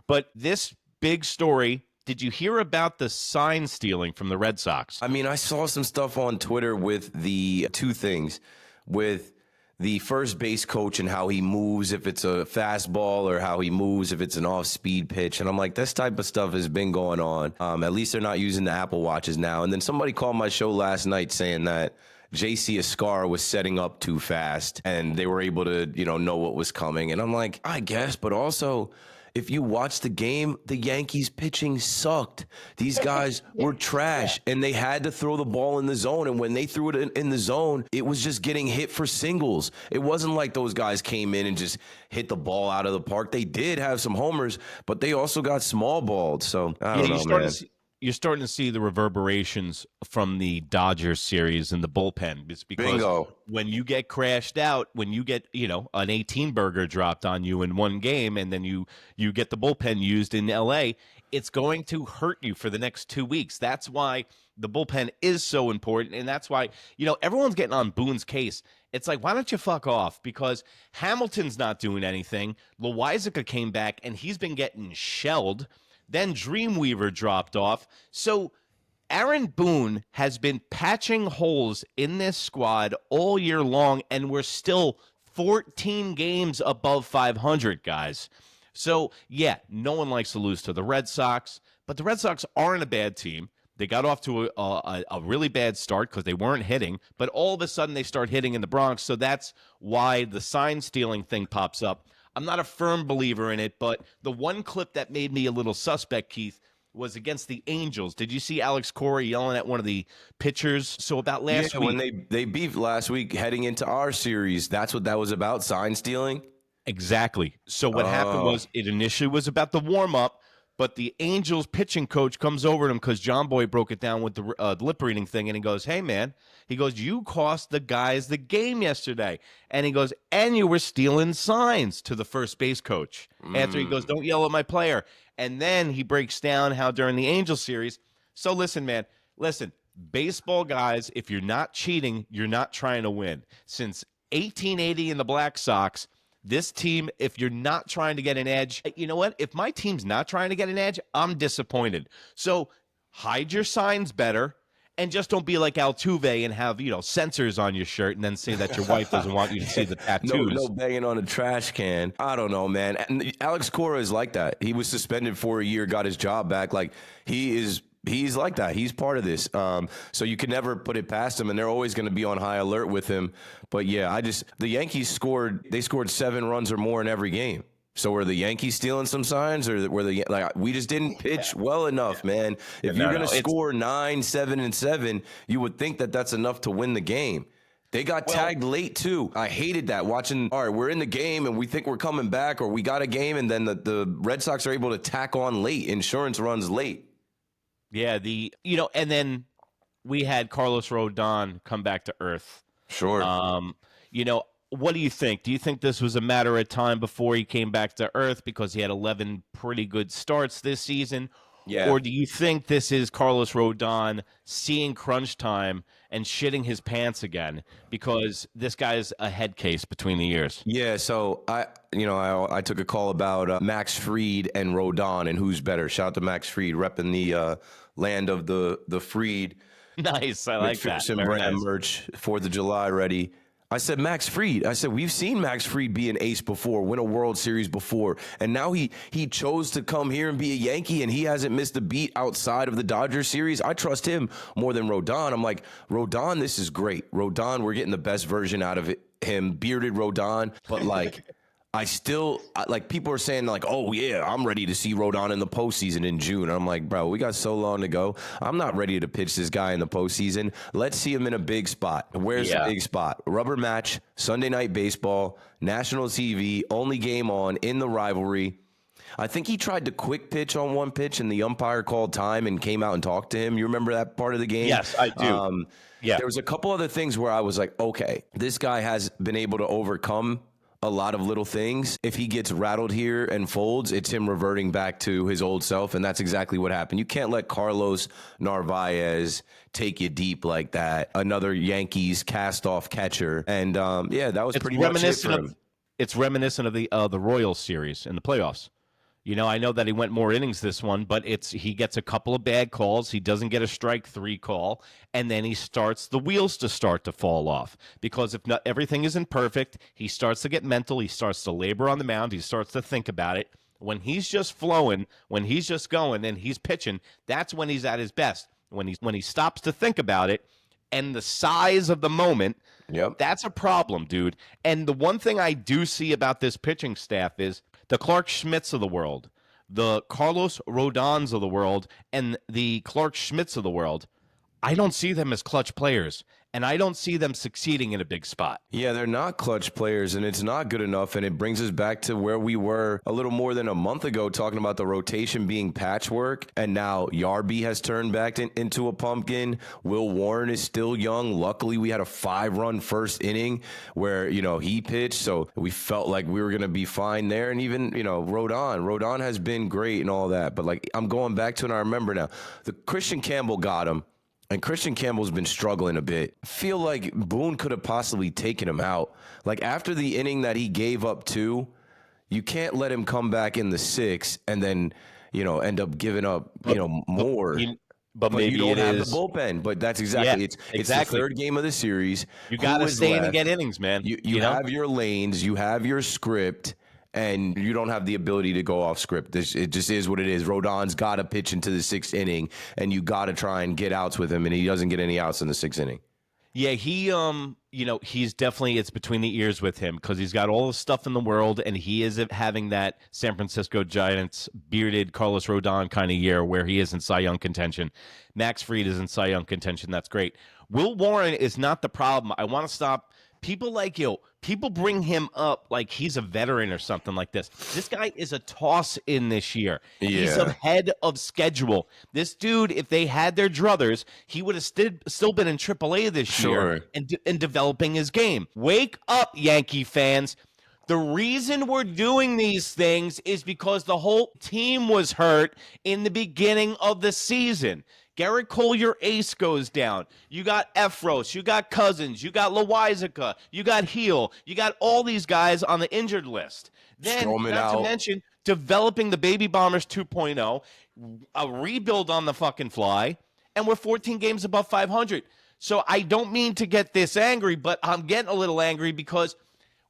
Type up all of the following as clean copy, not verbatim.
But this big story, did you hear about the sign stealing from the Red Sox? I mean, I saw some stuff on Twitter with the two things, with the first base coach and how he moves if it's a fastball or how he moves if it's an off-speed pitch. And I'm like, this type of stuff has been going on. At least they're not using the Apple Watches now. And then somebody called my show last night saying that JC Escar was setting up too fast and they were able to, know what was coming. And I'm like, I guess, but also, if you watch the game, the Yankees pitching sucked. These guys were trash, and they had to throw the ball in the zone. And when they threw it in the zone, it was just getting hit for singles. It wasn't like those guys came in and just hit the ball out of the park. They did have some homers, but they also got small balled. So I don't know, man. You're starting to see the reverberations from the Dodgers series in the bullpen. It's because Bingo. When you get crashed out, when you get, an 18-burger dropped on you in one game, and then you get the bullpen used in L.A., it's going to hurt you for the next 2 weeks. That's why the bullpen is so important, and that's why, everyone's getting on Boone's case. It's like, why don't you fuck off? Because Hamilton's not doing anything. Loizica came back, and he's been getting shelled. Then Dreamweaver dropped off. So Aaron Boone has been patching holes in this squad all year long, and we're still 14 games above 500, guys. So, yeah, no one likes to lose to the Red Sox, but the Red Sox aren't a bad team. They got off to a really bad start because they weren't hitting, but all of a sudden they start hitting in the Bronx, so that's why the sign-stealing thing pops up. I'm not a firm believer in it, but the one clip that made me a little suspect, Keith, was against the Angels. Did you see Alex Cora yelling at one of the pitchers? So about last week. When they beefed last week heading into our series, that's what that was about, sign stealing? Exactly. So what happened was it initially was about the warm-up, but the Angels pitching coach comes over to him because John Boy broke it down with the lip reading thing, and he goes, hey, man, you cost the guys the game yesterday. And he goes, and you were stealing signs to the first base coach. After he goes, don't yell at my player. And then he breaks down how during the Angels series. So listen, man, baseball guys, if you're not cheating, you're not trying to win. Since 1880 in the Black Sox, this team, if you're not trying to get an edge, you know what? If my team's not trying to get an edge, I'm disappointed. So hide your signs better and just don't be like Altuve and have, sensors on your shirt and then say that your wife doesn't want you to see the tattoos. No banging on a trash can. I don't know, man. And Alex Cora is like that. He was suspended for a year, got his job back. Like, he's like that. He's part of this. So you can never put it past him, and they're always going to be on high alert with him. But yeah, the Yankees scored 7 runs or more in every game. So were the Yankees stealing some signs, or we just didn't pitch well enough, man? If you're going to score 9, 7, and 7, you would think that that's enough to win the game. They got tagged late, too. I hated that, watching, all right, we're in the game, and we think we're coming back, or we got a game, and then the Red Sox are able to tack on late, insurance runs late. Yeah, and then we had Carlos Rodón come back to earth. Sure. What do you think? Do you think this was a matter of time before he came back to earth because he had 11 pretty good starts this season? Yeah. Or do you think this is Carlos Rodón seeing crunch time and shitting his pants again because this guy's a head case between the ears? Yeah, so I took a call about Max Fried and Rodón and who's better. Shout out to Max Fried, repping the land of the Fried. Nice, I like that. McPherson brand merch, 4th of July ready. I said, Max Fried. I said, we've seen Max Fried be an ace before, win a World Series before, and now he chose to come here and be a Yankee, and he hasn't missed a beat outside of the Dodgers series. I trust him more than Rodón. I'm like, Rodón, this is great. Rodón, we're getting the best version out of him, bearded Rodón, but people are saying like, oh yeah, I'm ready to see Rodón in the postseason in June. And I'm like, bro, we got so long to go. I'm not ready to pitch this guy in the postseason. Let's see him in a big spot. Where's the big spot? Rubber match, Sunday Night Baseball, national TV, only game on in the rivalry. I think he tried to quick pitch on one pitch and the umpire called time and came out and talked to him. You remember that part of the game? Yes, I do. There was a couple other things where I was like, okay, this guy has been able to overcome a lot of little things. If he gets rattled here and folds, it's him reverting back to his old self, and that's exactly what happened. You can't let Carlos Narvaez take you deep like that. Another Yankees cast-off catcher, and that was pretty much it for him. It's reminiscent of the Royals series in the playoffs. I know that he went more innings this one, but he gets a couple of bad calls. He doesn't get a strike 3 call, and then he starts the wheels to start to fall off. Because if not, everything isn't perfect, he starts to get mental. He starts to labor on the mound. He starts to think about it. When he's just flowing, when he's just going and he's pitching, that's when he's at his best. When he stops to think about it, and the size of the moment, that's a problem, dude. And the one thing I do see about this pitching staff is the Clark Schmidts of the world, the Carlos Rodons of the world, and the Clark Schmidts of the world. I don't see them as clutch players, and I don't see them succeeding in a big spot. Yeah, they're not clutch players, and it's not good enough, and it brings us back to where we were a little more than a month ago talking about the rotation being patchwork, and now Yarby has turned back into a pumpkin. Will Warren is still young. Luckily, we had a 5-run first inning where, he pitched, so we felt like we were going to be fine there, and even, Rodon has been great and all that, but, I'm going back to it, and I remember now, the Christian Campbell got him. And Christian Campbell's been struggling a bit. I feel like Boone could have possibly taken him out. After the inning that he gave up 2, you can't let him come back in the 6th and then, end up giving up, more. But maybe you don't have is the bullpen. But that's exactly it's the third game of the series. You got to stay in and get innings, man. You have your lanes. You have your script. And you don't have the ability to go off script. It just is what it is. Rodon's got to pitch into the 6th inning, and you got to try and get outs with him, and he doesn't get any outs in the 6th inning. Yeah, he's definitely, it's between the ears with him because he's got all the stuff in the world, and he is having that San Francisco Giants bearded Carlos Rodon kind of year where he is in Cy Young contention. Max Fried is in Cy Young contention. That's great. Will Warren is not the problem. I want to stop. People bring him up like he's a veteran or something like this. This guy is a toss-in this year. Yeah. He's ahead of schedule. This dude, if they had their druthers, he would have still been in AAA this year and developing his game. Wake up, Yankee fans. The reason we're doing these things is because the whole team was hurt in the beginning of the season. Garrett Cole, your ace, goes down. You got Efros, you got Cousins, you got Loizica, you got Heel, you got all these guys on the injured list. Then, Stroman not to mention, developing the Baby Bombers 2.0, a rebuild on the fucking fly, and we're 14 games above 500. So I don't mean to get this angry, but I'm getting a little angry because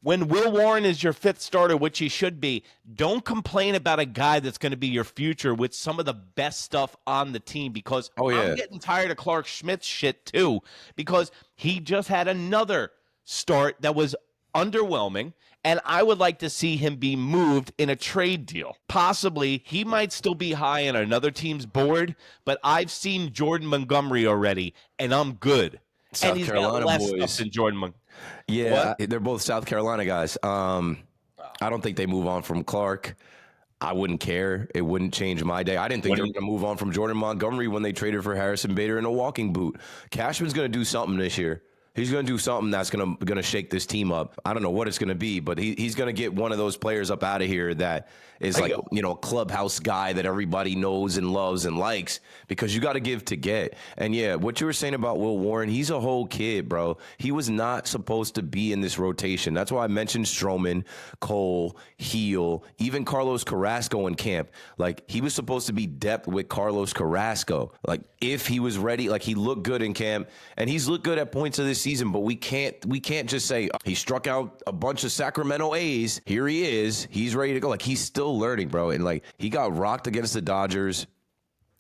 when Will Warren is your 5th starter, which he should be, don't complain about a guy that's going to be your future with some of the best stuff on the team because I'm getting tired of Clark Schmidt's shit too because he just had another start that was underwhelming, and I would like to see him be moved in a trade deal. Possibly, he might still be high on another team's board, but I've seen Jordan Montgomery already, and I'm good. South and Carolina got less boys. stuff than Jordan Montgomery. Yeah, they're both South Carolina guys. I don't think they move on from Clark. I wouldn't care. It wouldn't change my day. I didn't think they were going to move on from Jordan Montgomery when they traded for Harrison Bader in a walking boot. Cashman's going to do something this year. He's going to do something that's going to shake this team up. I don't know what it's going to be, but he's going to get one of those players up out of here that is like, a clubhouse guy that everybody knows and loves and likes because you got to give to get. And yeah, what you were saying about Will Warren, he's a whole kid, bro. He was not supposed to be in this rotation. That's why I mentioned Stroman, Cole, Heel, even Carlos Carrasco in camp. Like, he was supposed to be depth with Carlos Carrasco. Like, if he was ready, like, he looked good in camp, and he's looked good at points of this season, but we can't just say he struck out a bunch of Sacramento A's. Here he is. He's ready to go. Like, he's still learning, bro. And like, he got rocked against the Dodgers.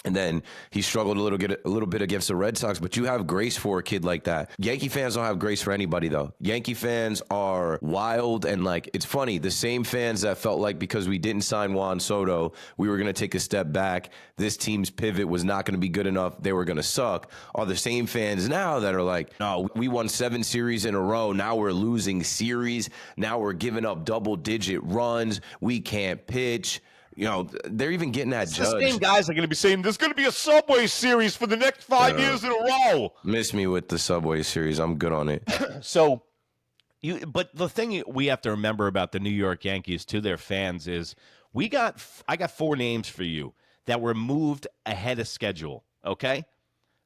And then he struggled a little bit against the Red Sox, but you have grace for a kid like that. Yankee fans don't have grace for anybody, though. Yankee fans are wild, and like, it's funny, the same fans that felt like because we didn't sign Juan Soto, we were going to take a step back, this team's pivot was not going to be good enough, they were going to suck, are the same fans now that are like, no, we won 7 series in a row, now we're losing series, now we're giving up double-digit runs, we can't pitch. They're even getting that judge. The same guys are going to be saying there's going to be a Subway Series for the next 5 years in a row. Miss me with the Subway Series. I'm good on it. But the thing we have to remember about the New York Yankees to their fans is I got 4 names for you that were moved ahead of schedule. Okay,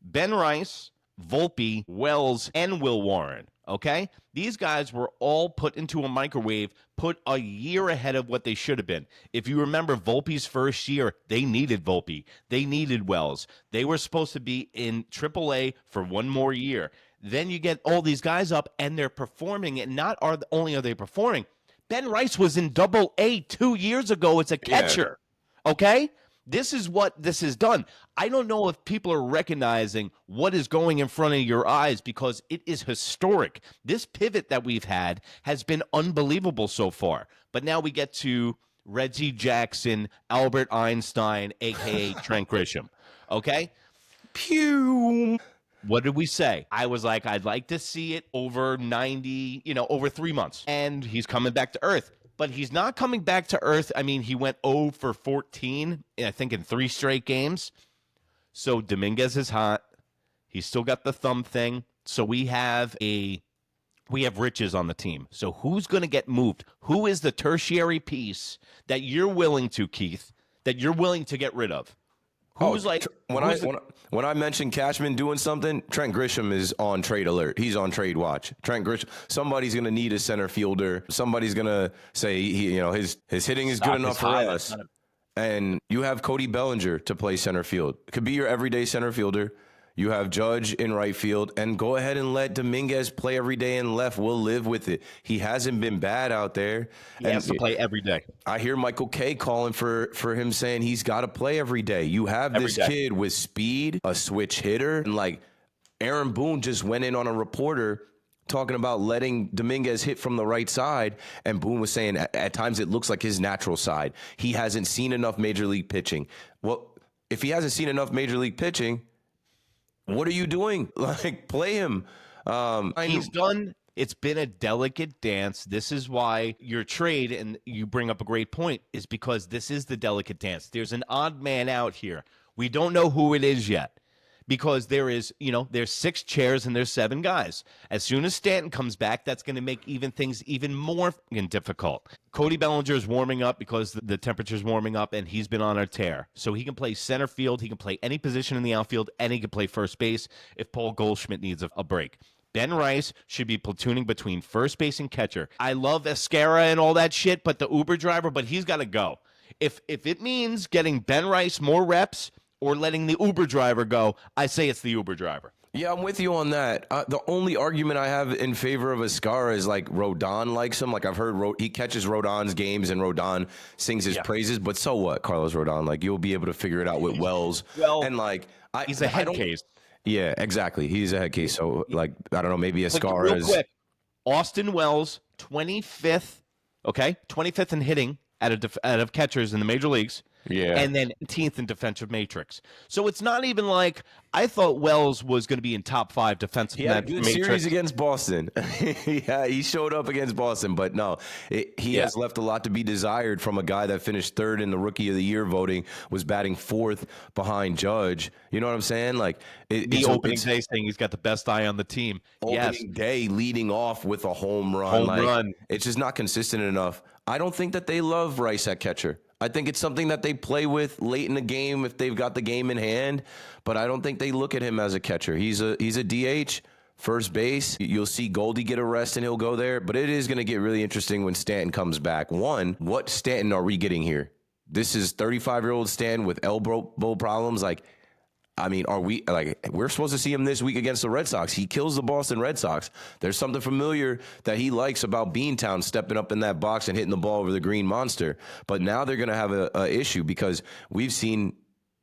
Ben Rice, Volpe, Wells, and Will Warren. Okay? These guys were all put into a microwave, put a year ahead of what they should have been. If you remember Volpe's first year, they needed Volpe. They needed Wells. They were supposed to be in AAA for one more year. Then you get all these guys up, and they're performing, and not only are they performing, Ben Rice was in AA 2 years ago as a catcher. Yeah. Okay? This is what this has done. I don't know if people are recognizing what is going in front of your eyes because it is historic. This pivot that we've had has been unbelievable so far. But now we get to Reggie Jackson, Albert Einstein, a.k.a. Trent Grisham. Okay? Pew! What did we say? I was like, I'd like to see it over 90, over 3 months. And he's coming back to earth. But he's not coming back to earth. I mean, he went 0 for 14, I think, in 3 straight games. So Dominguez is hot. He's still got the thumb thing. So we have riches on the team. So who's going to get moved? Who is the tertiary piece that you're willing to, Keith, that you're willing to get rid of? When I mentioned Cashman doing something, Trent Grisham is on trade alert. He's on trade watch. Trent Grisham. Somebody's going to need a center fielder. Somebody's going to say his hitting is good enough for us. And you have Cody Bellinger to play center field. Could be your everyday center fielder. You have Judge in right field, and go ahead and let Dominguez play every day in left. We'll live with it. He hasn't been bad out there. He has to play every day. I hear Michael Kay calling for him saying he's got to play every day. You have this kid with speed, a switch hitter, and like Aaron Boone just went in on a reporter talking about letting Dominguez hit from the right side, and Boone was saying at times it looks like his natural side. He hasn't seen enough major league pitching. Well, if he hasn't seen enough major league pitching, what are you doing? Like, play him. He's done. It's been a delicate dance. This is why your trade, and you bring up a great point, is because this is the delicate dance. There's an odd man out here. We don't know who it is yet because there's 6 chairs and there's 7 guys. As soon as Stanton comes back, that's going to make things even more difficult. Cody Bellinger is warming up because the temperature's warming up, and he's been on a tear. So he can play center field, he can play any position in the outfield, and he can play first base if Paul Goldschmidt needs a break. Ben Rice should be platooning between first base and catcher. I love Escara and all that shit, but the Uber driver, but he's got to go. If it means getting Ben Rice more reps or letting the Uber driver go, I say it's the Uber driver. Yeah, I'm with you on that. The only argument I have in favor of Escara is like Rodón likes him. Like I've heard he catches Rodon's games and Rodón sings his praises. But so what, Carlos Rodón? Like you'll be able to figure it out with Wells. And like he's a head case. Yeah, exactly. He's a head case. So like I don't know. Maybe Escara is. Quick, Austin Wells, 25th. Okay, 25th in hitting out of catchers in the major leagues. Yeah. And then 18th in defensive matrix. So it's not even like I thought Wells was going to be in top 5 defensive matrix. He had a good series against Boston. Yeah, he showed up against Boston, but no, he has left a lot to be desired from a guy that finished 3rd in the Rookie of the Year voting, was batting 4th behind Judge. You know what I'm saying? Like the opening day saying he's got the best eye on the team. Opening day leading off with a home run. It's just not consistent enough. I don't think that they love Rice at catcher. I think it's something that they play with late in the game if they've got the game in hand, but I don't think they look at him as a catcher. He's a DH, first base. You'll see Goldy get a rest and he'll go there, but it is going to get really interesting when Stanton comes back. One, what Stanton are we getting here? This is 35-year-old Stanton with elbow problems. Like, I mean, we're supposed to see him this week against the Red Sox. He kills the Boston Red Sox. There's something familiar that he likes about Beantown stepping up in that box and hitting the ball over the green monster. But now they're going to have a issue because we've seen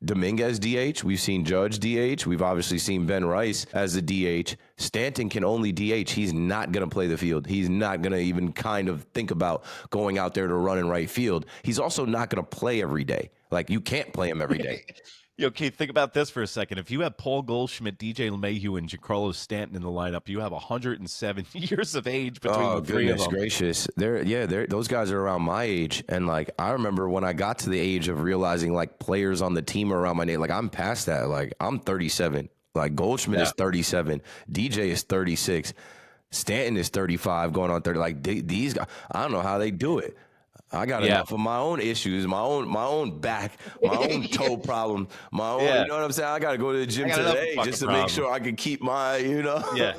Dominguez DH. We've seen Judge DH. We've obviously seen Ben Rice as the DH. Stanton can only DH. He's not going to play the field. He's not going to even kind of think about going out there to run in right field. He's also not going to play every day. Like, you can't play him every day. Keith, think about this for a second. If you have Paul Goldschmidt, DJ LeMahieu, and Giancarlo Stanton in the lineup, you have 107 years of age between the 3 of them. Oh, goodness gracious. Those guys are around my age. And, like, I remember when I got to the age of realizing, like, players on the team are around my name. Like, I'm past that. Like, I'm 37. Like, Goldschmidt is 37. DJ is 36. Stanton is 35, going on 30. Like, these guys, I don't know how they do it. I got enough of my own issues, my own back, my own toe problem, my own. You know what I'm saying? I got to go to the gym today just to make sure I can keep my, Yeah.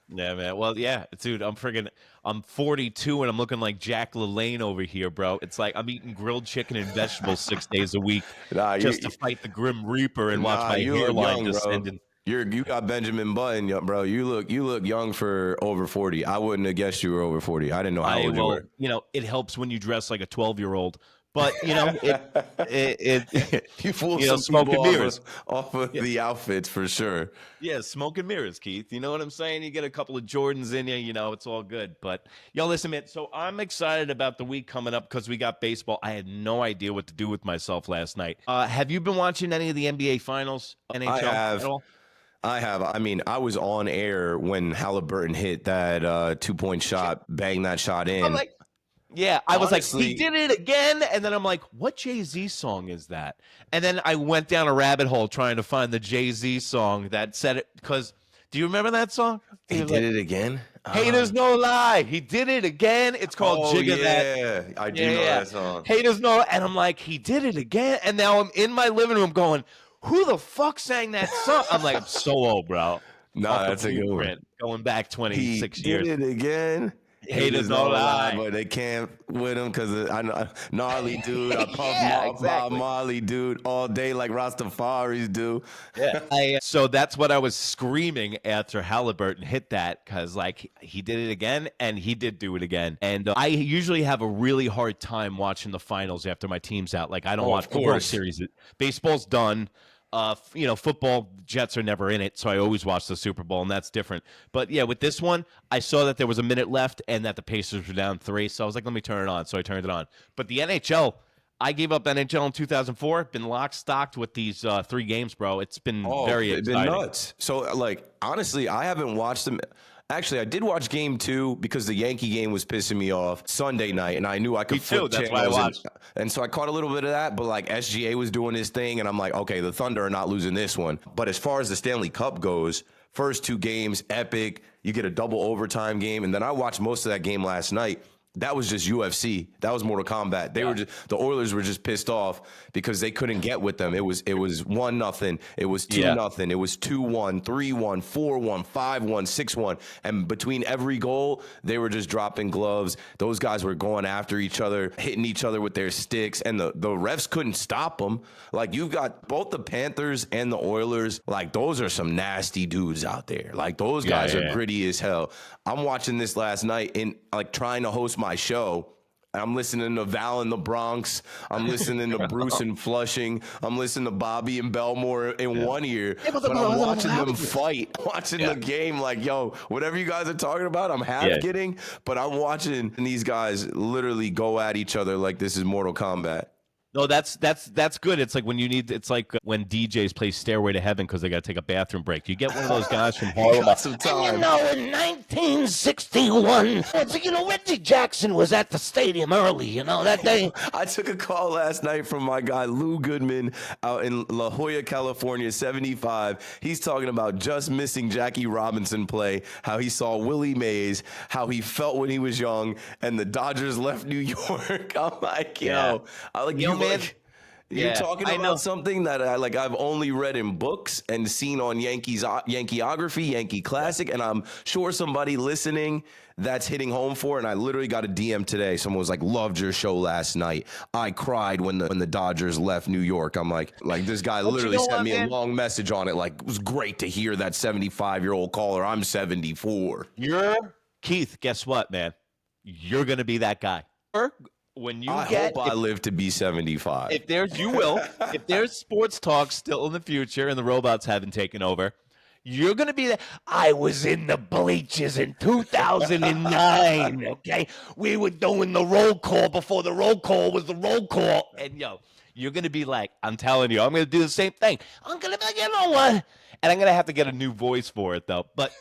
Yeah, man. Well, yeah, dude, I'm 42 and I'm looking like Jack LaLanne over here, bro. It's like I'm eating grilled chicken and vegetables 6 days a week Nah, just to fight the Grim Reaper and watch my you look hairline young, bro. descending. You got Benjamin Button, bro. You look young for over 40. I wouldn't have guessed you were over 40. I didn't know how I old you will, were. it helps when you dress like a 12-year-old, but it You fool some smoke people and mirrors. off of Yeah. the outfits for sure. Yeah, smoke and mirrors, Keith. You know what I'm saying? You get a couple of Jordans in you, it's all good. But yo, listen, man. So I'm excited about the week coming up because we got baseball. I had no idea what to do with myself last night. Have you been watching any of the NBA Finals, NHL at all? I have. I mean, I was on air when Halliburton hit that 2-point shot, banged that shot I'm in. like, yeah, I was like, Honestly- he did it again. And then I'm like, what Jay-Z song is that? And then I went down a rabbit hole trying to find the Jay-Z song that said it. Because do you remember that song? He did it again. Haters No Lie. He did it again. It's called Jigga That. Yeah, I do know that song. Haters No. And I'm like, he did it again. And now I'm in my living room going, who the fuck sang that song? I'm like, I'm so old, bro. Nah, that's a good one. Blueprint, going back 26 He years. did it again. Haters No Lie. But they can't with him because I know gnarly dude. I puff Yeah, Bob exactly. Marley dude all day like Rastafaris do. Yeah. So that's what I was screaming after Halliburton hit that because, like, he did it again, and he did do it again. And I usually have a really hard time watching the finals after my team's out. Like, I don't watch the World course. Series. Baseball's done. Football, Jets are never in it, so I always watch the Super Bowl, and that's different. But yeah, with this one, I saw that there was a minute left and that the Pacers were down 3, so I was like, let me turn it on. So I turned it on. But the NHL, I gave up NHL in 2004. Been locked, stocked with these 3 games, bro. It's been very It's exciting. been nuts. So, like, honestly, I haven't watched them. Actually, I did watch game 2 because the Yankee game was pissing me off Sunday night, and I knew I could Me too. flip That's why I channels. watched. And so I caught a little bit of that, but like SGA was doing his thing, and I'm like, okay, the Thunder are not losing this one. But as far as the Stanley Cup goes, first 2 games, epic. You get a double overtime game, and then I watched most of that game last night. That was just UFC. That was Mortal Kombat. They were just the Oilers were just pissed off because they couldn't get with them. It was 1-0. It was 2-0. It was 2-1, 3-1, 4-1, 5-1, 6-1. And between every goal, they were just dropping gloves. Those guys were going after each other, hitting each other with their sticks, and the refs couldn't stop them. Like, you've got both the Panthers and the Oilers. Like, those are some nasty dudes out there. Like, those guys are gritty as hell. I'm watching this last night and like trying to host my show. I'm listening to Val in the Bronx. I'm listening to Bruce in Flushing. I'm listening to Bobby and Belmore in one ear. But I'm watching them fight, watching the game like, yo, whatever you guys are talking about, I'm half kidding. But I'm watching these guys literally go at each other like this is Mortal Kombat. No, that's good. It's like it's like when DJs play Stairway to Heaven because they got to take a bathroom break. You get one of those guys from Harlem. Got some time. And in 1961, Reggie Jackson was at the stadium early, that day. I took a call last night from my guy Lou Goodman out in La Jolla, California, 75. He's talking about just missing Jackie Robinson play, how he saw Willie Mays, how he felt when he was young, and the Dodgers left New York. I'm like, yo, man. You're talking about something that I've only read in books and seen on Yankeeography, Yankee Classic, and I'm sure somebody listening that's hitting home for it. And I literally got a DM today. Someone was like, loved your show last night. I cried when the Dodgers left New York. I'm like this guy literally sent me a long message on it. Like, it was great to hear that 75-year-old caller. I'm 74. Keith, guess what, man? You're going to be that guy. When you I hope I live to be 75. If there's sports talk still in the future and the robots haven't taken over, you're going to be there. I was in the bleachers in 2009, okay? We were doing the roll call before the roll call was the roll call. And, you're going to be like, I'm telling you, I'm going to do the same thing. I'm going to be like, you know what? And I'm going to have to get a new voice for it, though. But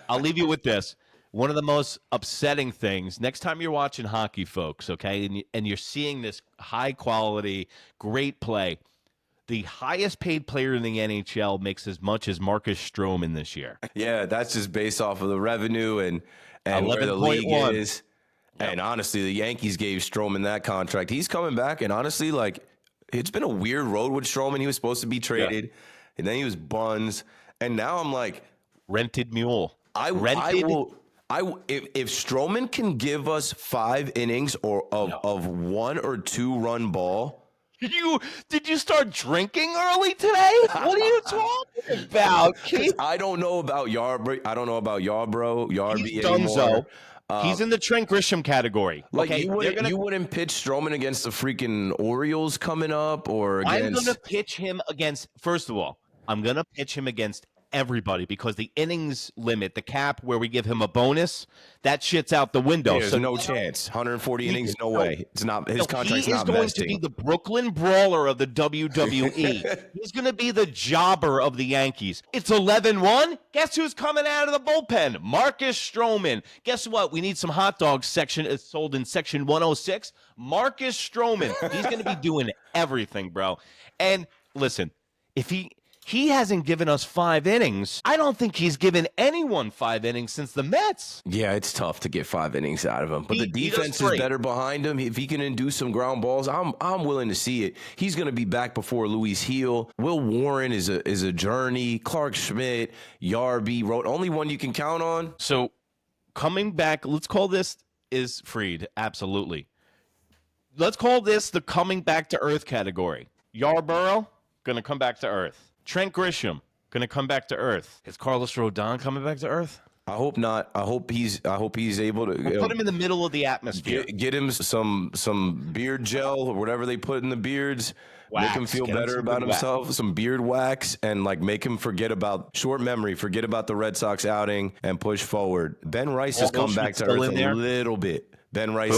I'll leave you with this. One of the most upsetting things, next time you're watching hockey, folks, okay, and you're seeing this high-quality, great play, the highest-paid player in the NHL makes as much as Marcus Stroman this year. Yeah, that's just based off of the revenue and where the league is. Yep. And honestly, the Yankees gave Stroman that contract. He's coming back, and honestly, like, it's been a weird road with Stroman. He was supposed to be traded, and then he was buns, and now I'm like, rented mule. If Stroman can give us 5 innings of 1 or 2 run ball. Did you start drinking early today? What are you talking about, Keith? I don't know about Yarbrough. I don't know about Yarby He's anymore. He's in the Trent Grisham category. Like okay? you wouldn't pitch Stroman against the freaking Orioles coming up, or against. I'm going to pitch him against. First of all, I'm going to pitch him against everybody because the innings limit, the cap where we give him a bonus, that shit's out the window. There's no chance. 140 innings, no way. It's not his contract's not vesting. He is going to be the Brooklyn Brawler of the WWE. He's going to be the jobber of the Yankees. It's 11-1. Guess who's coming out of the bullpen? Marcus Stroman. Guess what? We need some hot dogs sold in section 106. Marcus Stroman. He's going to be doing everything, bro. And listen, if he hasn't given us 5 innings. I don't think he's given anyone 5 innings since the Mets. Yeah, it's tough to get 5 innings out of him. But the defense is better behind him. If he can induce some ground balls, I'm willing to see it. He's going to be back before Luis Heel. Will Warren is a journey. Clark Schmidt, Yarby, Rodón. Only one you can count on. So coming back, let's call this is Freed. Absolutely. Let's call this the coming back to earth category. Yarborough, going to come back to earth. Trent Grisham going to come back to earth. Is Carlos Rodón coming back to earth? I hope not. I hope he's able to put him in the middle of the atmosphere. Get him some beard gel or whatever they put in the beards. Wax. Make him feel better about himself. Some beard wax and make him forget about short memory. Forget about the Red Sox outing and push forward. Ben Rice has come back to earth a little bit. Ben Rice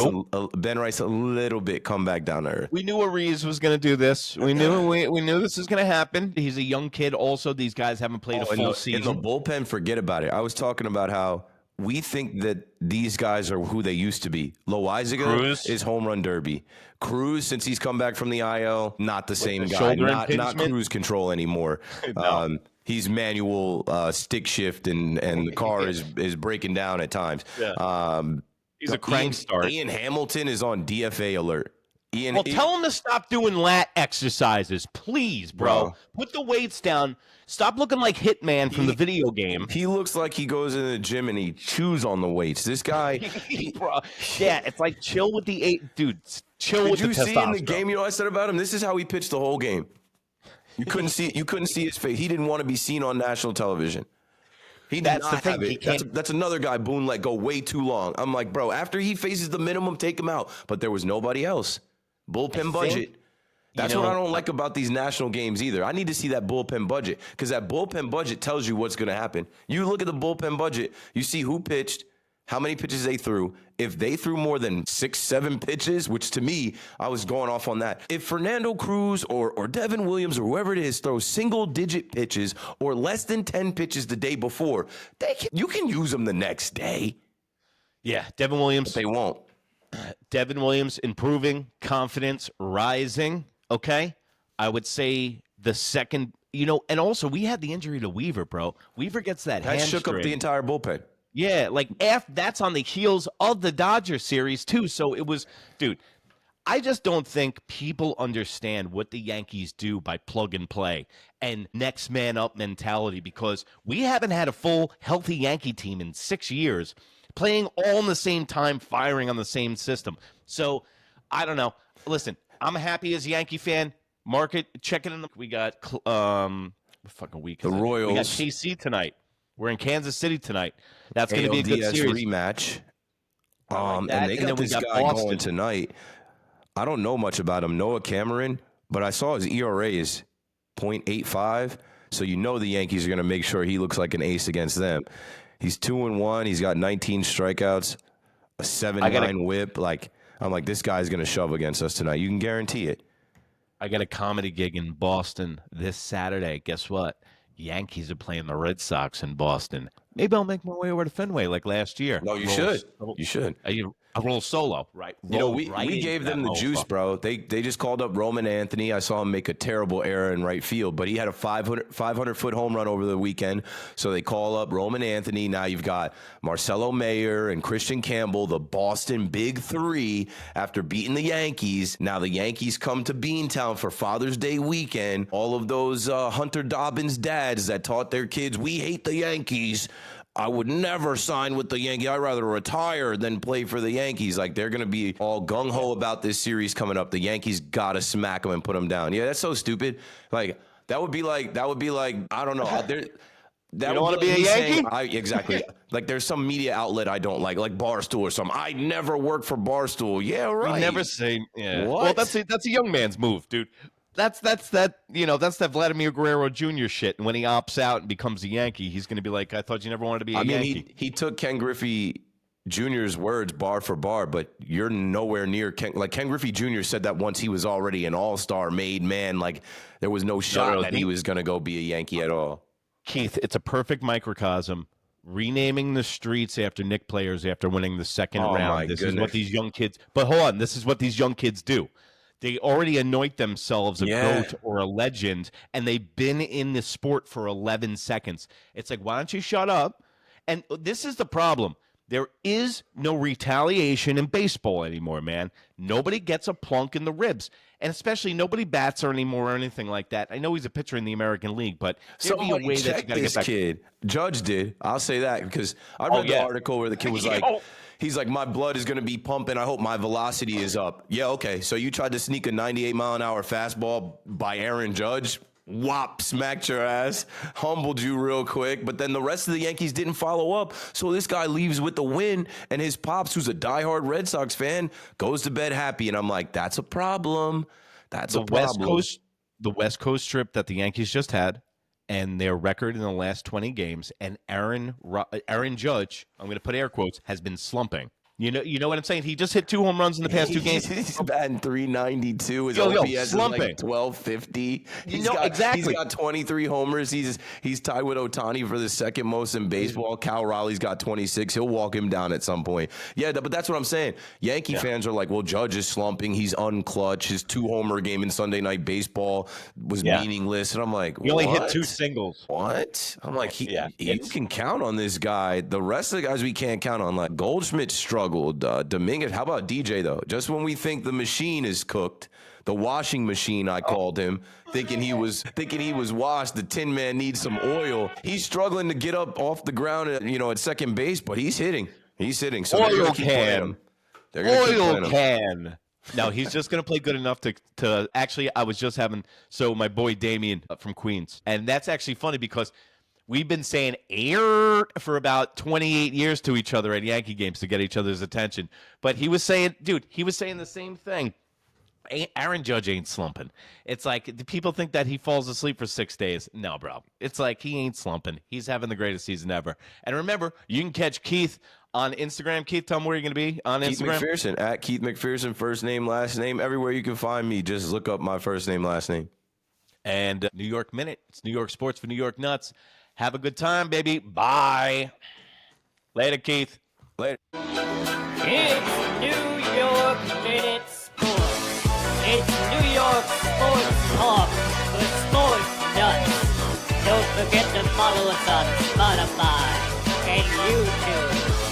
a little bit come back down to earth. We knew Ariz was going to do this. We knew this was going to happen. He's a young kid. Also, these guys haven't played a full season. In the bullpen, forget about it. I was talking about how we think that these guys are who they used to be. Loizaga is home run derby. Cruz, since he's come back from the IL, not the same guy. Not cruise control anymore. No. He's manual stick shift, and the car is breaking down at times. Yeah. He's a crank start. Ian Hamilton is on DFA alert. Tell him to stop doing lat exercises, please, bro. Put the weights down. Stop looking like Hitman from the video game. He looks like he goes in the gym and he chews on the weights. This guy, bro. Yeah, it's like chill with the dude. Chill with the testosterone. Did you see in the game? You know what I said about him? This is how he pitched the whole game. You couldn't see his face. He didn't want to be seen on national television. That's the thing. That's another guy Boone let go way too long. I'm like, bro, after he faces the minimum, take him out. But there was nobody else. Bullpen budget. That's what I don't like about these national games either. I need to see that bullpen budget because that bullpen budget tells you what's going to happen. You look at the bullpen budget, you see who pitched, how many pitches they threw. If they threw more than 6-7 pitches, which to me, I was going off on that. If Fernando Cruz or Devin Williams or whoever it is throws single-digit pitches or less than 10 pitches the day before, you can use them the next day. Yeah, Devin Williams. But they won't. Devin Williams improving, confidence rising, okay? I would say the second, and also we had the injury to Weaver, bro. Weaver gets that hamstring. That shook up the entire bullpen. Yeah, that's on the heels of the Dodger series, too. So it was, dude, I just don't think people understand what the Yankees do by plug and play and next man up mentality because we haven't had a full, healthy Yankee team in 6 years playing all in the same time, firing on the same system. So I don't know. Listen, I'm happy as a Yankee fan. Market, check it in. We got, fucking week. The Royals. We got KC tonight. We're in Kansas City tonight. That's going to be a good series. Rematch. And they got this guy going tonight. I don't know much about him, Noah Cameron, but I saw his ERA is .85, so the Yankees are going to make sure he looks like an ace against them. He's 2-1. He's got 19 strikeouts, a 7.9 whip. I'm like, this guy's going to shove against us tonight. You can guarantee it. I got a comedy gig in Boston this Saturday. Guess what? Yankees are playing the Red Sox in Boston. Maybe I'll make my way over to Fenway like last year. No, you should. You should. I roll solo, right? We gave them the juice, bro. They just called up Roman Anthony. I saw him make a terrible error in right field, but he had a 500-foot home run over the weekend. So they call up Roman Anthony. Now you've got Marcelo Mayer and Christian Campbell, the Boston Big Three, after beating the Yankees. Now the Yankees come to Beantown for Father's Day weekend. All of those Hunter Dobbins dads that taught their kids, we hate the Yankees, I would never sign with the Yankees. I'd rather retire than play for the Yankees. Like, they're going to be all gung-ho about this series coming up. The Yankees got to smack them and put them down. Yeah, that's so stupid. Like, that would be like, I don't know. That you don't want to be a Yankee? Exactly. Like, there's some media outlet I don't like Barstool or something. I never worked for Barstool. Yeah, right. You never say, yeah. What? Well, that's a young man's move, dude. That's that Vladimir Guerrero Jr. shit. And when he opts out and becomes a Yankee, he's going to be like, I thought you never wanted to be a Yankee. He took Ken Griffey Jr.'s words bar for bar, but you're nowhere near Ken. Like, Ken Griffey Jr. said that once he was already an all-star made man. Like, there was no shot that he was going to go be a Yankee at all. Keith, it's a perfect microcosm. Renaming the streets after Nick players after winning the second round. This is what these young kids. But hold on, this is what these young kids do. They already anoint themselves a GOAT or a legend, and they've been in the sport for 11 seconds. It's like, why don't you shut up? And this is the problem. There is no retaliation in baseball anymore, man. Nobody gets a plunk in the ribs, and especially nobody bats anymore or anything like that. I know he's a pitcher in the American League, but there'd be a way that you got to get back. Kid. Judge did. I'll say that because I read the article where the kid was like, he's like, my blood is going to be pumping. I hope my velocity is up. Yeah, okay. So you tried to sneak a 98-mile-an-hour fastball by Aaron Judge. Whop, smacked your ass, humbled you real quick, but then the rest of the Yankees didn't follow up. So this guy leaves with the win, and his pops, who's a diehard Red Sox fan, goes to bed happy. And I'm like, that's a problem. That's a problem. The West Coast trip that the Yankees just had, and their record in the last 20 games, and Aaron Judge, I'm going to put air quotes, has been slumping. You know what I'm saying? He just hit 2 home runs in the past 2 games. He's batting .392. His OPS is like 1250. He's got 23 homers. He's tied with Ohtani for the second most in baseball. Cal Raleigh's got 26. He'll walk him down at some point. Yeah, but that's what I'm saying. Yankee fans are like, well, Judge is slumping. He's unclutch. His 2-homer game in Sunday Night Baseball was meaningless. And I'm like, he only hit 2 singles. What? I'm like, you can count on this guy. The rest of the guys we can't count on. Like Goldschmidt struggled. Dominguez, how about DJ though? Just when we think the machine is cooked, the washing machine, I called him, thinking he was washed. The Tin Man needs some oil. He's struggling to get up off the ground, at second base, but he's hitting. So oil can. Oil can. No, he's just going to play good enough to actually. I was just having my boy Damien from Queens, and that's actually funny because we've been saying air for about 28 years to each other at Yankee games to get each other's attention. But he was saying the same thing. Aaron Judge ain't slumping. It's like the people think that he falls asleep for 6 days. No, bro. It's like he ain't slumping. He's having the greatest season ever. And remember, you can catch Keith on Instagram. Keith, tell me where you're going to be on Instagram. Keith McPherson, at Keith McPherson, first name, last name. Everywhere you can find me, just look up my first name, last name. And New York Minute. It's New York sports for New York nuts. Have a good time, baby. Bye. Later, Keith. Later. It's New York Minute Sports. It's New York Sports Talk for sports nuts. Don't forget to follow us on Spotify and YouTube.